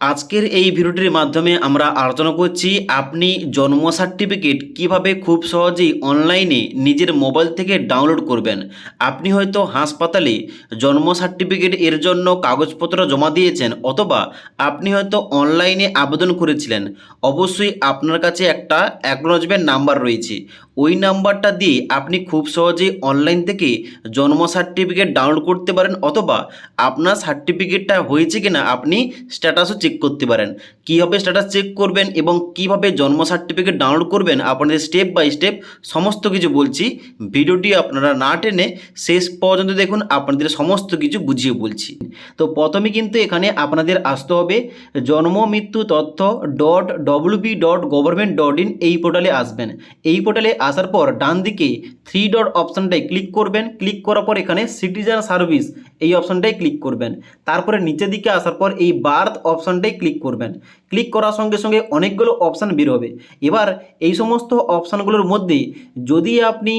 আজকের এই ভিডিওটির মাধ্যমে আমরা আলোচনা করছি আপনি জন্ম সার্টিফিকেট কিভাবে খুব সহজেই অনলাইনে নিজের মোবাইল থেকে ডাউনলোড করবেন। আপনি হয়তো হাসপাতালে জন্ম সার্টিফিকেট এর জন্য কাগজপত্র জমা দিয়েছেন, অথবা আপনি হয়তো অনলাইনে আবেদন করেছিলেন। অবশ্যই আপনার কাছে একটা অ্যাকনোলেজমেন্ট নাম্বার রয়েছে। ওই নাম্বারটা দিয়ে আপনি খুব সহজেই অনলাইন থেকে জন্ম সার্টিফিকেট ডাউনলোড করতে পারেন, অথবা আপনার সার্টিফিকেটটা হয়েছে কিনা আপনি স্ট্যাটাসও চেক করতে পারেন। কীভাবে স্ট্যাটাস চেক করবেন এবং কিভাবে জন্ম সার্টিফিকেট ডাউনলোড করবেন আপনাদের স্টেপ বাই স্টেপ সমস্ত কিছু বলছি। ভিডিওটি আপনারা না টেনে শেষ পর্যন্ত দেখুন, আপনাদের সমস্ত কিছু বুঝিয়ে বলছি। তো প্রথমে কিন্তু এখানে আপনাদের আসতে হবে জন্ম মৃত্যু তথ্য .wp.government.in এই পোর্টালে আসবেন। এই পোর্টালে আসার পর ডান দিকে 3 ডট অপশানটায় ক্লিক করবেন। ক্লিক করার পর এখানে সিটিজেন সার্ভিস এই অপশানটায় ক্লিক করবেন। তারপরে নিচের দিকে আসার পর এই বার্থ অপশানটাই ক্লিক করবেন। ক্লিক করার সঙ্গে সঙ্গে অনেকগুলো অপশান বের হবে। এবার এই সমস্ত অপশানগুলোর মধ্যে যদি আপনি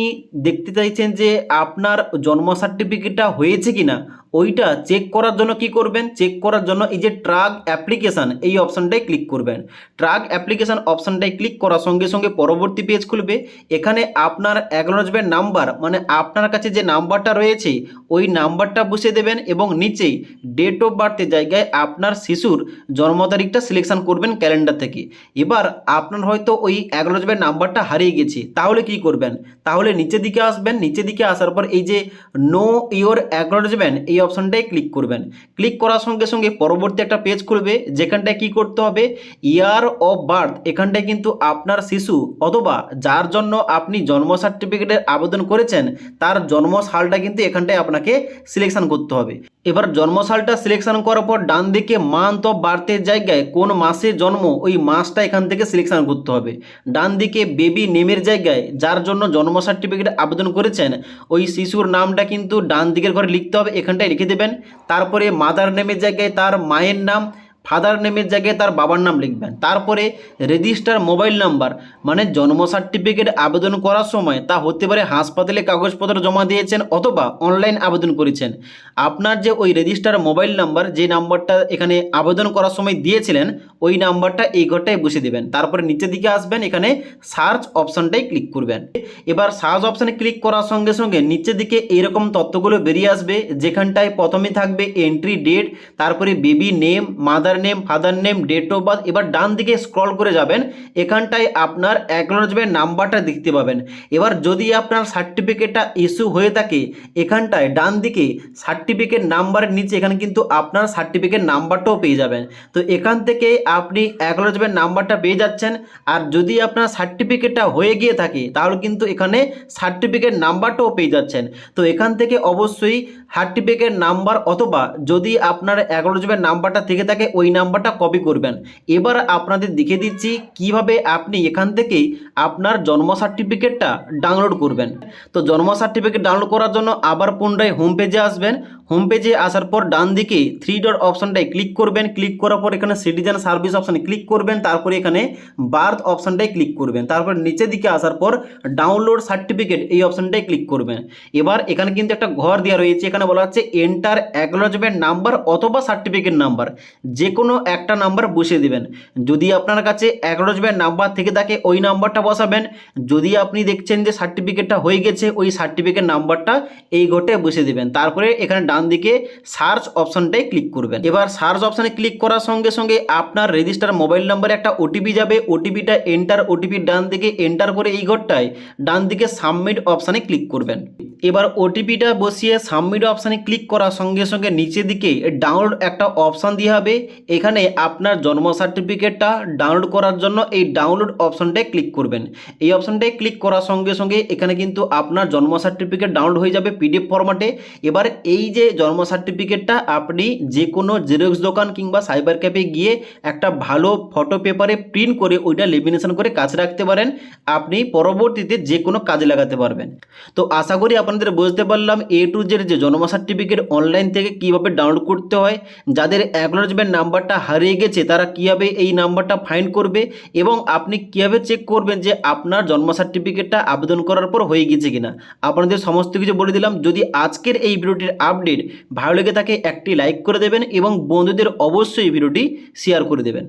দেখতে চাইছেন যে আপনার জন্ম সার্টিফিকেটটা হয়েছে কিনা, ওইটা চেক করার জন্য কি করবেন, চেক করার জন্য এই যে ট্র্যাক অ্যাপ্লিকেশান এই অপশানটায় ক্লিক করবেন। ট্র্যাক অ্যাপ্লিকেশান অপশানটায় ক্লিক করার সঙ্গে সঙ্গে পরবর্তী পেজ খুলবে। এখানে আপনার অ্যাকনোলেজমেন্ট নাম্বার, মানে আপনার কাছে যে নাম্বারটা রয়েছে ওই নাম্বারটা বসিয়ে দেবেন এবং নিচেই ডেট অফ বার্থের জায়গায় আপনার শিশুর জন্ম তারিখটা সিলেকশন করবেন ক্যালেন্ডার থেকে। এবার আপনার হয়তো ওই অ্যাকনোলেজমেন্ট নাম্বারটা হারিয়ে গেছে, তাহলে কি করবেন, তাহলে নিচের দিকে আসবেন। নিচের দিকে আসার পর এই যে নো ইওর অ্যাকনোলেজমেন্ট এই অপশানটায় ক্লিক করবেন। ক্লিক করার সঙ্গে সঙ্গে পরবর্তী একটা পেজ খুলবে, যেখানটায় কি করতে হবে ইয়ার অফ বার্থ, এখানটায় কিন্তু আপনার শিশু অথবা যার জন্য আপনি জন্ম সার্টিফিকেটের আবেদন করেছেন তার জন্ম সালটা কিন্তু এখানটায় আপনাকে সিলেকশন করতে হবে। এবার জন্ম সালটা সিলেকশন করার পর ডান দিকে মান্থ অফ বার্থের জায়গায় কোন মাসে জন্ম ওই মাসটা এখান থেকে সিলেকশন করতে হবে। ডান দিকে বেবি নেমের জায়গায় যার জন্য জন্ম সার্টিফিকেট আবেদন করেছেন ওই শিশুর নামটা কিন্তু ডান দিকের ঘরে লিখতে হবে, এখানটায় লিখে দেবেন। তারপরে মাদার নেমের জায়গায় তার মায়ের নাম, ফাদার নেমের জায়গায় তার বাবার নাম লিখবেন। তারপরে রেজিস্টার মোবাইল নাম্বার, মানে জন্ম সার্টিফিকেট আবেদন করার সময় তা হতে পারে হাসপাতালে কাগজপত্র জমা দিয়েছেন অথবা অনলাইন আবেদন করেছেন। আপনার যে ওই রেজিস্টার মোবাইল নাম্বার, যে নাম্বারটা এখানে আবেদন করার সময় দিয়েছিলেন ওই নাম্বারটা এই ঘরটায় বসিয়ে দেবেন। তারপরে নিচের দিকে আসবেন, এখানে সার্চ অপশানটাই ক্লিক করবেন। এবার সার্চ অপশানে ক্লিক করার সঙ্গে সঙ্গে নিচের দিকে এইরকম তথ্যগুলো বেরিয়ে আসবে, যেখানটায় প্রথমে থাকবে এন্ট্রি ডেট, তারপরে baby name, mother name, father name, date of birth. এবার ডান দিকে স্ক্রল করে যাবেন, এখানটায় আপনার অ্যাকনোলেজমেন্ট নাম্বারটা দেখতে পাবেন। এবার যদি আপনার সার্টিফিকেটটা ইস্যু হয়ে থাকে, এখানটায় ডান দিকে সার্টিফিকেট নাম্বারের নিচে এখানে কিন্তু আপনার সার্টিফিকেট নাম্বারটাও পেয়ে যাবেন। তো এখান থেকে আপনি অ্যাকনোলেজমেন্ট নাম্বারটা পেয়ে যাচ্ছেন। আর যদি আপনার সার্টিফিকেটটা হয়ে গিয়ে থাকে তাহলে কিন্তু এখানে সার্টিফিকেট নাম্বারটাও পেয়ে যাচ্ছেন। তো এখান থেকে অবশ্যই সার্টিফিকেট নাম্বার অথবা যদি আপনার অ্যাকনোলেজমেন্ট নাম্বারটা থেকে থাকে ওই নাম্বারটা কপি করবেন। এবার আপনাদের দেখিয়ে দিচ্ছি কিভাবে আপনি এখান থেকেই আপনার জন্ম সার্টিফিকেটটা ডাউনলোড করবেন। তো জন্ম সার্টিফিকেট ডাউনলোড করার জন্য আবার পুনরায় হোম পেজে আসবেন। হোম পেজে আসার পর ডান দিকে 3 ডট অপশানটায় ক্লিক করবেন। ক্লিক করার পর এখানে সিটিজেন সার্ভিস অপশানে ক্লিক করবেন। তারপরে এখানে বার্থ অপশানটায় ক্লিক করবেন। তারপর নিচের দিকে আসার পর ডাউনলোড সার্টিফিকেট এই অপশানটায় ক্লিক করবেন। এবার এখানে কিন্তু একটা ঘর দেওয়া রয়েছে, এখানে বলা হচ্ছে এন্টার অ্যাকনোলেজমেন্ট নাম্বার অথবা সার্টিফিকেট নাম্বার, যে কোনো একটা নাম্বার বসিয়ে দেবেন। যদি আপনার কাছে অ্যাকনোলেজমেন্ট নাম্বার থেকে থাকে ওই নাম্বারটা বসাবেন। যদি আপনি দেখছেন যে সার্টিফিকেটটা হয়ে গেছে ওই সার্টিফিকেট নাম্বারটা এই ঘরটায় বসিয়ে দেবেন। তারপরে এখানে ডান দিকে সার্চ অপশানটায় ক্লিক করবেন। এবার সার্চ অপশানে ক্লিক করার সঙ্গে সঙ্গে আপনার রেজিস্টার মোবাইল নাম্বারে একটা ওটিপি যাবে। ওটিপিটা এন্টার, ওটিপি ডান দিকে এন্টার করে এই ঘরটায় ডান দিকে সাবমিট অপশানে ক্লিক করবেন। এবার ওটিপিটা বসিয়ে সাবমিট অপশানে ক্লিক করার সঙ্গে সঙ্গে নিচের দিকে ডাউনলোড একটা অপশান দিয়ে হবে। এখানে আপনার জন্ম সার্টিফিকেটটা ডাউনলোড করার জন্য এই ডাউনলোড অপশানটায় ক্লিক করবেন। এই অপশানটায় ক্লিক করার সঙ্গে সঙ্গে এখানে কিন্তু আপনার জন্ম সার্টিফিকেট ডাউনলোড হয়ে যাবে পিডিএফ ফরম্যাটে। এবার এই যে জন্ম সার্টিফিকেটটা আপনি যে কোনো জেরক্স দোকান কিংবা সাইবার ক্যাফে গিয়ে একটা ভালো ফটো পেপারে প্রিন্ট করে ওইটা লেমিনেশন করে কাছে রাখতে পারেন। আপনি পরবর্তীতে যে কোনো কাজে লাগাতে পারবেন। তো আশা করি আপনাদের বুঝতে পারলাম এ টু জেড যে জন্ম সার্টিফিকেট অনলাইন থেকে কিভাবে ডাউনলোড করতে হয়, যাদের অ্যাকনোলেজমেন্ট নাম্বারটা হারিয়ে গেছে তারা কিভাবে এই নাম্বারটা ফাইন্ড করবে এবং আপনি কিভাবে চেক করবেন যে আপনার জন্ম সার্টিফিকেটটা আবেদন করার পর হয়ে গেছে কিনা, আপনাদের সমস্ত কিছু বলে দিলাম। যদি আজকের এই ভিডিওটির আপডেট আপডেট ভালো লেগে থাকে একটি লাইক করে দেবেন এবং বন্ধুদের অবশ্যই ভিডিওটি শেয়ার করে দেবেন।